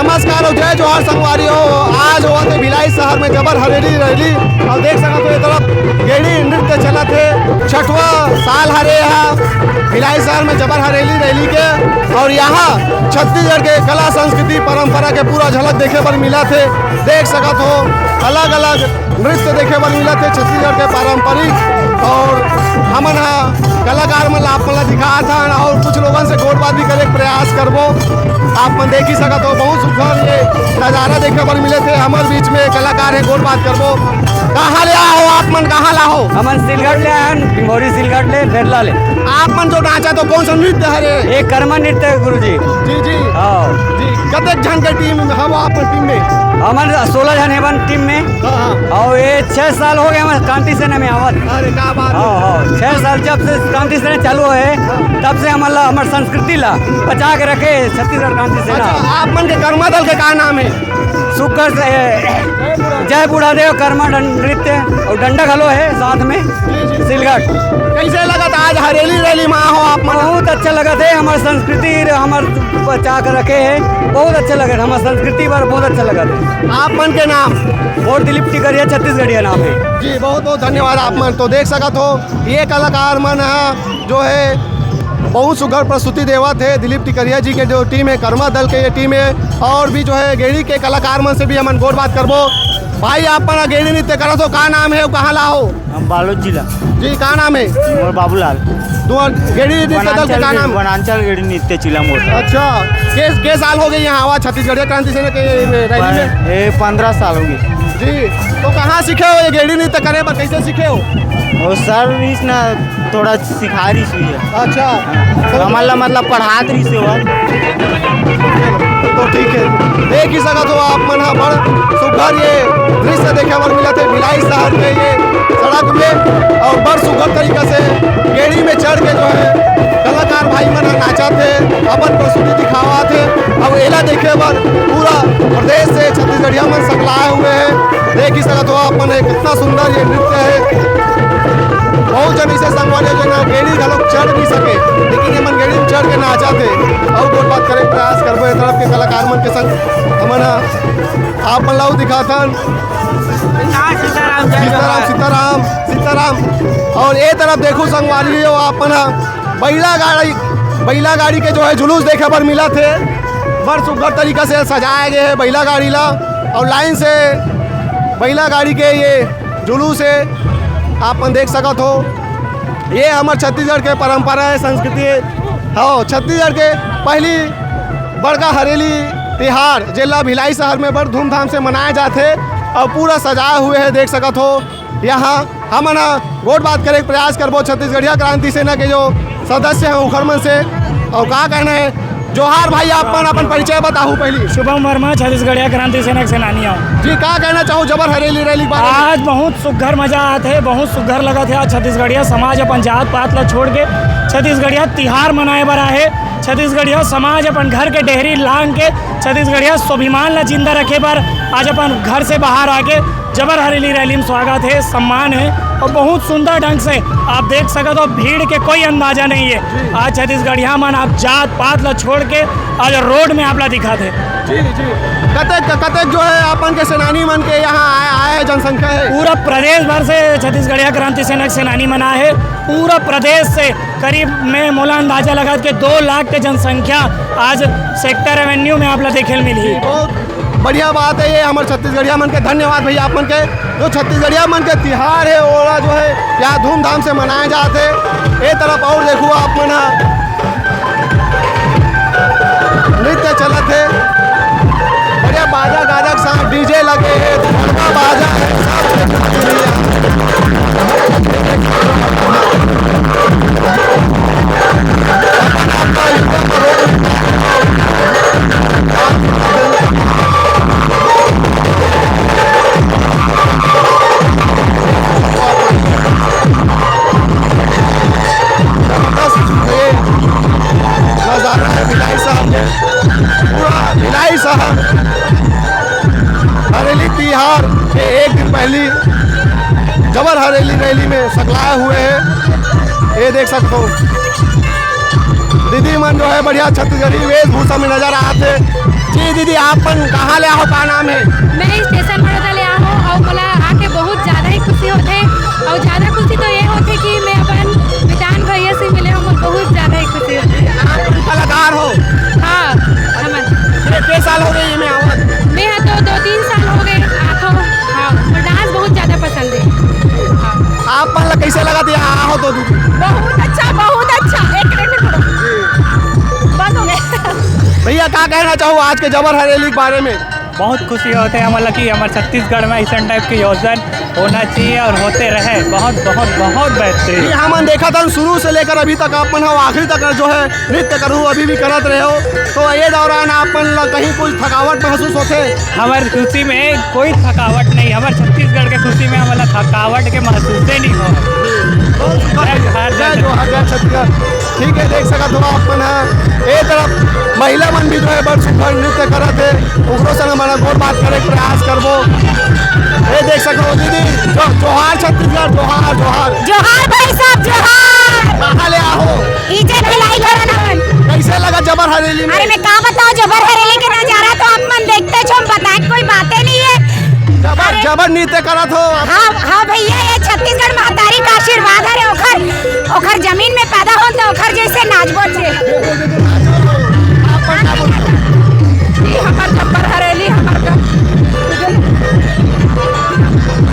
नमस्कार और जय जोहार संगवारी हो। आज हुआ थे भिलाई शहर में जबर हरेली रैली और देख सकते हो ये तरफ गेड़ी नृत्य चला थे। छठवा साल हरे यहाँ भिलाई शहर में जबर हरेली रैली के और यहाँ छत्तीसगढ़ के कला संस्कृति परंपरा के पूरा झलक देखे पर मिला थे। देख सकत हो अलग अलग नृत्य देखे पर मिला थे छत्तीसगढ़ के पारंपरिक और हमन कलाकार मन आप मन दिखा था और कुछ लोगों से गोट बात भी करे प्रयास करबो। आप मन देख ही सकत हो बहुत सुंदर ये नज़ारा देखे पर मिले थे। हमारे बीच में कलाकार है गोट बात करबो। कहाँ ले आओ आप मन कहाँ लाओ? हमन सिलगढ़ ले आन पिंगोरी सिलगढ़ ले बेरला ले। आप मन जो नाचा तो कौन सा नृत्य है रे? एक कर्मा नृत्य है गुरुजी। जी जी हाँ जी। कतक जन के टीम हम आप टीम में? हमन 16 जन हेवन टीम में। हाँ और ये 6 साल हो गए हमारे क्रांति सेना में आवत। अरे क्या बात है। हाँ 6 साल जब से क्रांति सेना चालू है तब से हमारे संस्कृति ला बचा के रखे छत्तीसगढ़ क्रांति सेना। अच्छा, आप मन के कर्मा दल के क्या नाम है? सुकर जय बूढ़ादेव कर्मा नृत्य और डंडा घलो है साथ में सिलगढ़। कैसे लगा था आज हरेली रैली में हो आप मन? बहुत अच्छा लगा थे। हमारी संस्कृति हमारे बचा कर रखे है। बहुत अच्छा लगा हमारी संस्कृति पर बहुत अच्छा लगा था। आप मन के नाम? और दिलीप टिकरिया छत्तीसगढ़िया नाम है जी। बहुत बहुत धन्यवाद आप मन। तो देख सकत हो ये कलाकार मन जो है बहुत सुघर प्रस्तुति देवा थे। दिलीप टिकरिया जी के जो टीम है कर्मा दल के ये टीम है और भी जो है गेड़ी के कलाकार मन से भी हमन गोट बात करबो। भाई आप मन गेड़ी नृत्य करो तो का नाम है कहाँ लाओ? हम बालोद जिला जी। का नाम है? और बाबूलाल। गेड़ी नृत्य दल के का नाम? वनांचल गेड़ी नृत्य चिला मोड़। अच्छा के साल हो गए यहाँ आवा छत्तीसगढ़ क्रांति सेना के रैली में? 15 साल हो गए जी। तो कहाँ सीखे हो ये गेड़ी नृत्य करे पर? कैसे सीखे हो? और सर्विस ना थोड़ा सिखा रही सी है। अच्छा तो हमारा मतलब पढ़ा रही से हुआ तो ठीक है। देख ही सकत हो आप मन बड़ सुघर ये दृश्य देखे पर मिला थे भिलाई शहर के ये सड़क में और बड़ सुघर तरीका से गेड़ी में चढ़ के जो है कलाकार भाई मन नाचा थे अपन प्रस्तुति दिखावा थे। अब एला देखे पर पूरा प्रदेश से छत्तीसगढ़िया मन सकलाए हुए हैं। देख ही सकत हो आप मन कितना सुंदर ये नृत्य है। बहुत जन इसे संगवारी जो गेड़ी घलोक चढ़ नहीं सके लेकिन ये मन गेड़ी में चढ़ के नाचा थे और गोट बात करे प्रयास करबो। इस तरफ के कलाकार मन के संग हमन आप मन लाऊ दिखाथन सीताराम। और ये तरफ देखो संगवारी हो आप मन बैला गाड़ी के जो है जुलूस देखे पर मिला थे। बड़ सुंदर तरीका से सजाया गया है बैला गाड़ी ला और लाइन से बैला गाड़ी के ये जुलूस है आप मन देख सकत हो। ये हमारे छत्तीसगढ़ के परंपरा है संस्कृति है। हाँ छत्तीसगढ़ के पहली बड़का हरेली तिहार जिला भिलाई शहर में बड़ धूमधाम से मनाए जाते और पूरा सजाए हुए है देख सकत हो। यहाँ हम गोट बात करे प्रयास करबो छत्तीसगढ़िया क्रांति सेना के जो सदस्य हैं उखड़मन से। और का कहना है? जोहार भाई आप मन अपन परिचय बताओ पहली। शुभम वर्मा छत्तीसगढ़िया क्रांति सेना के सेनानी हूँ जी। का कहना चाहूँ जबर हरेली रैली बारे? आज बहुत सुघर मजा आते है। बहुत सुघर लगा थे। आज छत्तीसगढ़िया समाज अपन जात पात ला छोड़ के छत्तीसगढ़िया तिहार मनाए बर आए। छत्तीसगढ़िया समाज अपन घर के डेहरी लांग के छत्तीसगढ़िया स्वाभिमान ला जिंदा रखे पर आज अपन घर से बाहर आके जबर हरेली रैली में स्वागत है सम्मान है और बहुत सुंदर ढंग से आप देख सकते हो। भीड़ के कोई अंदाजा नहीं है। आज छत्तीसगढ़िया मन आप जात पात ला छोड़ के आज रोड में आप ला दिखाते। जी जी। कतक जो है अपन के सेनानी मन के यहाँ आया है जनसंख्या है? पूरा प्रदेश भर से छत्तीसगढ़िया क्रांति सेना के सेनानी मना है। पूरा प्रदेश से करीब में मोला अंदाजा लगा के 2 लाख के जनसंख्या आज सेक्टर एवेन्यू में आप ला देखे मिली। बहुत बढ़िया बात है ये हमारे छत्तीसगढ़िया मन के। धन्यवाद भैया आप मन के। जो छत्तीसगढ़िया मन के तिहार है वो जो है यहाँ धूमधाम से मनाए जाते। ये तरफ और देखो आप मन नृत्य चलत है बढ़िया बाजा गाजा के साथ डीजे लगे है बाजा भिलाई शहर हरेली तिहार के एक दिन पहली जबर हरेली रैली में सकलाए हुए हैं। ये देख सकते हो दीदी मन जो है बढ़िया छत्तीसगढ़ी वेशभूषा में नजर आते। जी दीदी आपन कहाँ ले आओ, का नाम है? मैं स्टेशन बड़ौदा ले आऊँ और बोला आके बहुत ज़्यादा ही खुशी होते और ज़्यादा खुशी तो ये होते कि मैं अपन विधान भैया से मिले हूँ, बहुत ज़्यादा ही खुशी होती है। आप कलाकार हो? हाँ हमन कितने साल हो गए ये में आवत? मैं तो 2-3 साल हो गए आखो। हाँ और डांस बहुत ज़्यादा पसंद है। हाँ आप मन कैसे लगा था यहाँ आओ तो दीदी? बहुत अच्छा एक मिनट बंद हो गया। भैया क्या कहना चाहो आज के जबर हरेली के बारे में? बहुत खुशी होते हैं मतलब कि हमारे छत्तीसगढ़ में ऐसा टाइप के योजना होना चाहिए और होते रहे। बहुत बहुत बहुत बेहतरीन। ये हमन देखा था शुरू से लेकर अभी तक अपन हो आखिरी तक जो है नृत्य करूँ अभी भी करत रहे हो, तो ये दौरान अपन कहीं कोई थकावट महसूस होते? हमारी खुशी में कोई थकावट नहीं, हमारे छत्तीसगढ़ के खुशी में हमारा थकावट के महसूस ही नहीं हो। जय जोहार जय छत्तीसगढ़। ठीक है, देख सका तो अपन है एक तरफ महिला मन भी जो है बड़ सुंदर नृत्य करत है, उकरो संग हमारा गोर बात करे के प्रयास करबो। ये देख सको दीदी जोहार छत्तीसगढ़, जोहार जोहार जोहार भाई साहब जोहार। कहाँ ले आओ? इज्जत भिलाई घर नमन। कैसे लगा जबर हरेली में? अरे मैं कहाँ बताऊँ, जबर हरेली के नजारा तो आप मन देखते छो, हम बताए कोई बातें नहीं है। जबर नृत्य करत हो? हाँ भैया, ये छत्तीसगढ़ महतारी का आशीर्वाद है। ओखर जमीन में पैदा हो तो ओखर जैसे नाचबो छे। हमार छप्पर हरेली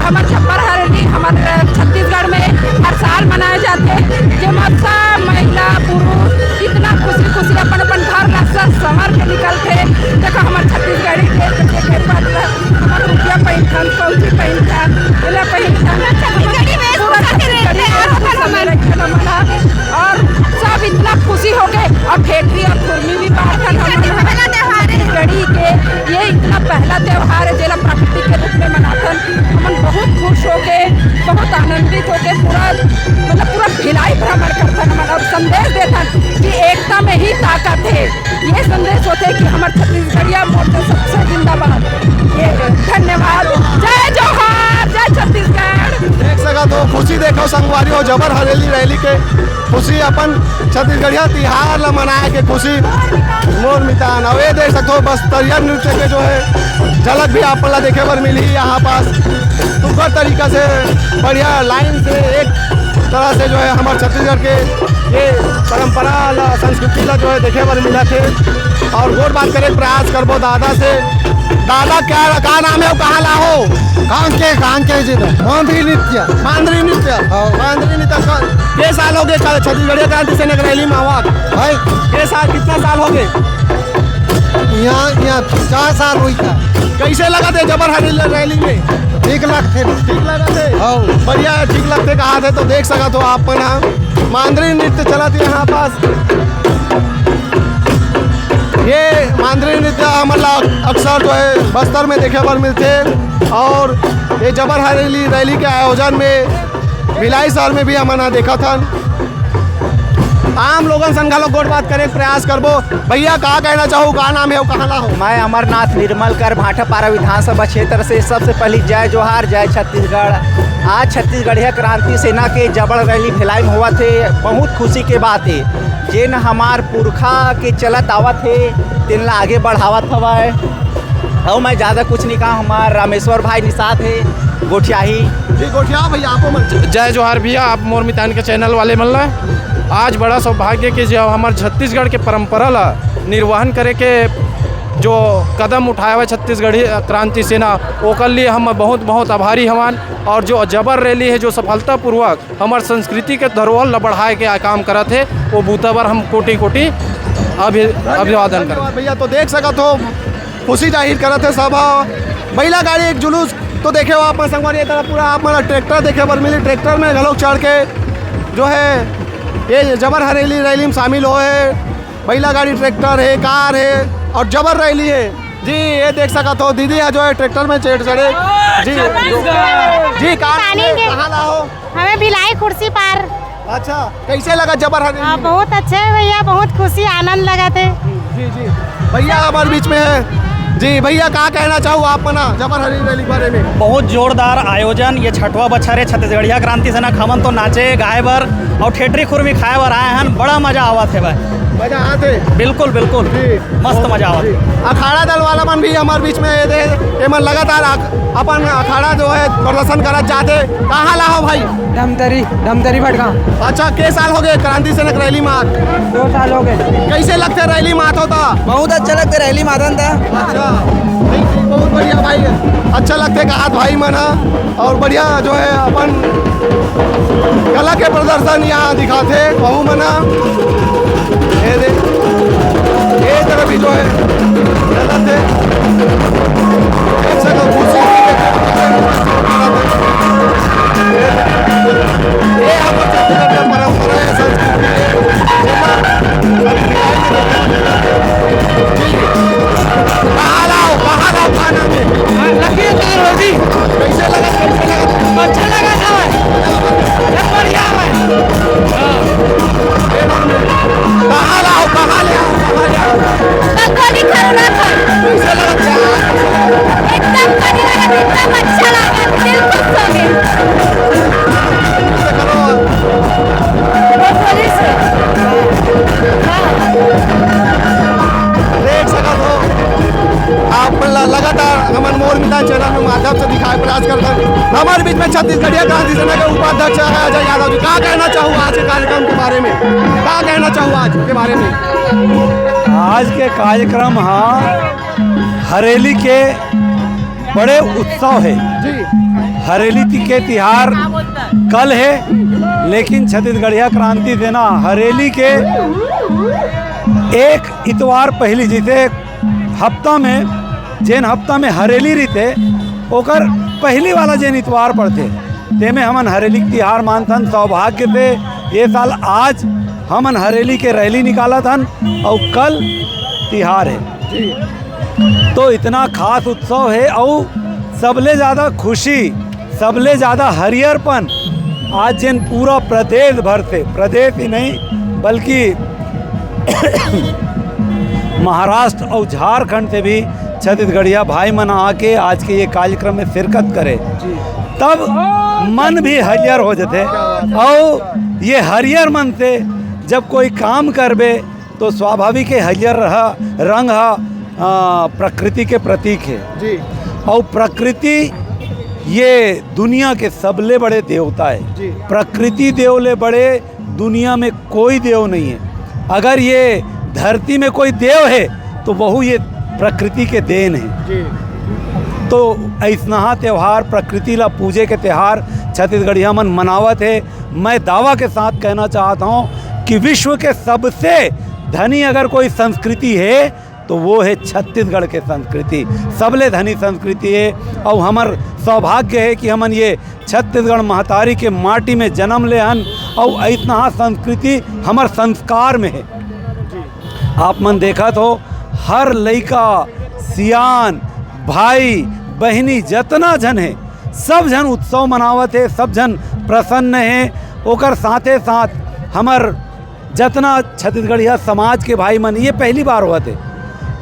हमार छप्पर हरेली हमारे छत्तीसगढ़ में हर साल मनाए जाते, जेमा सब महिला पुरुष इतना खुशी अपन अपन घर ला संवर के निकलते। देखो हमार छत्तीसगढ़ी के हमार रुपया पहन पौची पहन और सब इतना खुशी हो गए। और ठेकरी और खुरमी भी गढ़ी के ये इतना पहला त्यौहार है जेला प्रकृति के रूप में मनाथन। हमन बहुत खुश हो गए, बहुत आनंदित हो गए, पूरा भिलाई भ्रमण करथन हमन और संदेश देथन कि एकता में ही ताकत है। ये संदेश होते कि हमारे छत्तीसगढ़िया मोर्चा सबसे जिंदाबाद। ये धन्यवाद। जय जोहार जय छत्तीसगढ़। देख सका तो खुशी देखो संगवारी हो जबर हरेली रैली के खुशी अपन छत्तीसगढ़िया तिहार ला मनाए के खुशी मोर मितान। और ये देख सकते हो बस्तरिया नृत्य के जो है झलक भी आप ला देखे बर मिली यहाँ पास। सुंदर तरीका से बढ़िया लाइन से एक तरह से जो है हमारे छत्तीसगढ़ के ये परंपरा ला संस्कृति ला जो है देखे बर मिला थे। और और बात करें प्रयास करबो दादा से। दादा क्या नाम है, कहाँ ला हो? कांके जी मांदरी नृत्य मांदरी नृत्य के साल हो गए छत्तीसगढ़िया क्रांति सेना की रैली में आवाज भाई? के साल कितना साल हो गए? यहाँ 4 साल हुई था। कैसे लगा थे जबर हरेली रैली में? ठीक लगते ठीक लगा थे? हाँ। बढ़िया ठीक लगते कहा थे। तो देख सका तो आप मांदरी नृत्य चला थी यहाँ पास। ये मांदरी नृत्य हमारा अक्सर जो है बस्तर में देखे पर मिलते और ये जबर हरेली रैली के आयोजन में भिलाई शहर में भी हमने देखा था। आम लोगन संघा लोग गोट बात करे प्रयास करबो। भैया कहा कहना चाहो, कहा नाम है और कहाँ ला हो? मैं अमरनाथ निर्मलकर भाटापारा विधानसभा क्षेत्र से सबसे पहले जय जोहार जय छत्तीसगढ़। आज छत्तीसगढ़िया क्रांति सेना के जबर रैली भिलाई में हुआ थे। बहुत खुशी के बात है जेन हमार पुरखा के चलत आवत है तेन ला आगे बढ़ावत हवाए। और मैं ज़्यादा कुछ नहीं कहा, हमार रामेश्वर भाई निषाद है गोठियाही जी गोठिया भैया आपको मन। जय जोहार भैया, आप मोर मितान के चैनल वाले मन ला आज बड़ा सौभाग्य कि जो हमारे छत्तीसगढ़ के परंपरा ला निर्वहन करे के जो कदम उठाया हुआ छत्तीसगढ़ी क्रांति सेना ओकर लिए हम बहुत बहुत आभारी हवन। और जो जबर रैली है जो सफलतापूर्वक हमारे संस्कृति के धरोहर ला बढ़ाए के काम करत है वो बूताबर हम कोटि कोटि अभिवादन करते भैया। तो देख सकत हो खुशी जाहिर करत है सब। महिला गाड़ी एक जुलूस तो देखे हो आप संगवारी ये तरह पूरा आप ट्रैक्टर देखे बर मिली। ट्रैक्टर में घलोक चढ़ के जो है ये जबर हरेली रैली में शामिल हो है। महिला गाड़ी ट्रैक्टर है, कार है और जबर रैली है जी। ये देख सका तो दीदी है जो है ट्रैक्टर में चढ़े जी जी। कहाँ ला हो? हमें भिलाई कुर्सी पार। अच्छा, कैसे लगा जबर हरेली? बहुत अच्छे है भैया, बहुत खुशी आनंद लगा थे। जी जी भैया हमारे बीच में है जी। भैया क्या कहना चाहूँ आप ना जबर हरेली रैली के बारे में? बहुत जोरदार आयोजन। ये छठवा बच्चा है छत्तीसगढ़िया क्रांति सेना खमन तो नाचे गाए बर और ठेठरी खुरमी खाए बर आए हैं। बड़ा मजा आवत है भाई। मजा आते बिल्कुल बिल्कुल मस्त मजा जी। अखाड़ा दल वाला मन भी हमारे बीच में ये मन लगातार अपन अखाड़ा जो है प्रदर्शन करत जाते। कहाँ ला हो भाई? धमतरी भटका। अच्छा, के साल हो गए क्रांति सेना रैली मात? 2 साल हो गए। कैसे लगते रैली मात होता? बहुत अच्छा लगता रैली मातन था। अच्छा, बहुत बढ़िया भाई, अच्छा लगते कहा भाई मना। और बढ़िया जो है अपन कला के प्रदर्शन यहाँ दिखाते बहु मना। ये तरह भी जो है गलत है। ये हमारे छत्तीसगढ़ की परंपरा है, संस्कृति कहाँ लाओ खाना में कैसे लगा? अच्छा लगा था, बढ़िया है। कहाँ लाओ बकरी खरोड़ा था। कैसे लगा? एकदम बढ़िया लगा, एकदम अच्छा लगा, दिल खुश हो गया। बकरी से देख सकते हो आप लगातार हमारे मोर मैदान चैनल में माध्यम से दिखाए प्रयास करते हैं। हमारे बीच में छत्तीसगढ़िया क्रांति सेना के उपाध्यक्ष है अजय यादव जी। क्या कहना चाहूँ आज के कार्यक्रम के बारे में? क्या कहना चाहूँ आज के बारे में? आज के कार्यक्रम हरेली के बड़े उत्सव है जी। हरेली के तिहार कल है, लेकिन छत्तीसगढ़िया क्रांति सेना हरेली के एक इतवार पहली जैसे हफ्ता में जेन हफ्ता में हरेली रीते ओकर पहली वाला जेन इतवार पड़ते ते में हमन हरेली के तिहार मानथन। सौभाग्य से ये साल आज हमन हरेली के रैली निकाला थन और कल तिहार है। तो इतना खास उत्सव है और सबले ज़्यादा खुशी, सबले ज़्यादा हरियरपन आज जिन पूरा प्रदेश भर से, प्रदेश ही नहीं बल्कि महाराष्ट्र और झारखंड से भी छत्तीसगढ़िया भाई मन आके आज के ये कार्यक्रम में शिरकत करे, तब मन भी हरियर हो जाते। और ये हरियर मन से जब कोई काम करबे तो स्वाभाविक है हरियर रंग प्रकृति के प्रतीक है जी। और प्रकृति ये दुनिया के सबले बड़े देवता है जी। प्रकृति देवले बड़े दुनिया में कोई देव नहीं है। अगर ये धरती में कोई देव है तो वह ये प्रकृति के देन है जी। तो ऐसना त्यौहार प्रकृति ला पूजे के त्यौहार छत्तीसगढ़िया मन मनावत है। मैं दावा के साथ कहना चाहता हूँ कि विश्व के सबसे धनी अगर कोई संस्कृति है तो वो है छत्तीसगढ़ के संस्कृति, सबले धनी संस्कृति है। और हमार सौभाग्य है कि हमन ये छत्तीसगढ़ महतारी के माटी में जन्म ले हन और ऐसना संस्कृति हमार संस्कार में है। आप मन देखा तो हर लड़का सियान भाई बहनी जतना जन है सब जन उत्सव मनावत है, सब जन प्रसन्न है। ओकर साथे साथ हमार जतना छत्तीसगढ़िया समाज के भाई मन ये पहली बार हुआ थे,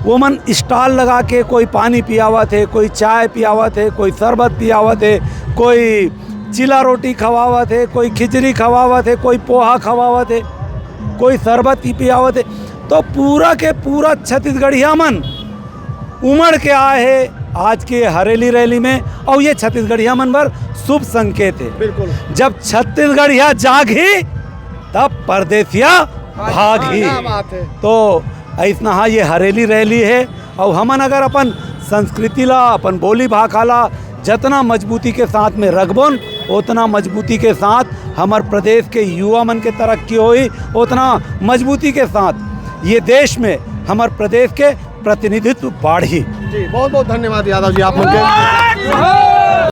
वो मन स्टॉल लगा के कोई पानी पियावत है, कोई चाय पियावत है, कोई शरबत पियावत है, कोई चिला रोटी खवावत है, कोई खिचड़ी खवावत है, कोई पोहा खवावत है, कोई शरबत ही पियावत है। तो पूरा के पूरा छत्तीसगढ़िया मन उमड़ के आए है आज के हरेली रैली में। और ये छत्तीसगढ़िया मन पर शुभ संकेत है। बिल्कुल। जब छत्तीसगढ़िया जागी तब परदेसिया भागी। क्या बात है। तो ऐसना ये हरेली रैली है। और हमन अगर अपन संस्कृति ला अपन बोली भाषा ला जितना मजबूती के साथ में रखबन उतना मजबूती के साथ हमार प्रदेश के युवा मन के तरक्की होई, उतना मजबूती के साथ ये देश में हमार प्रदेश के प्रतिनिधित्व बढ़ी। जी बहुत बहुत धन्यवाद यादव जी आप लोग के।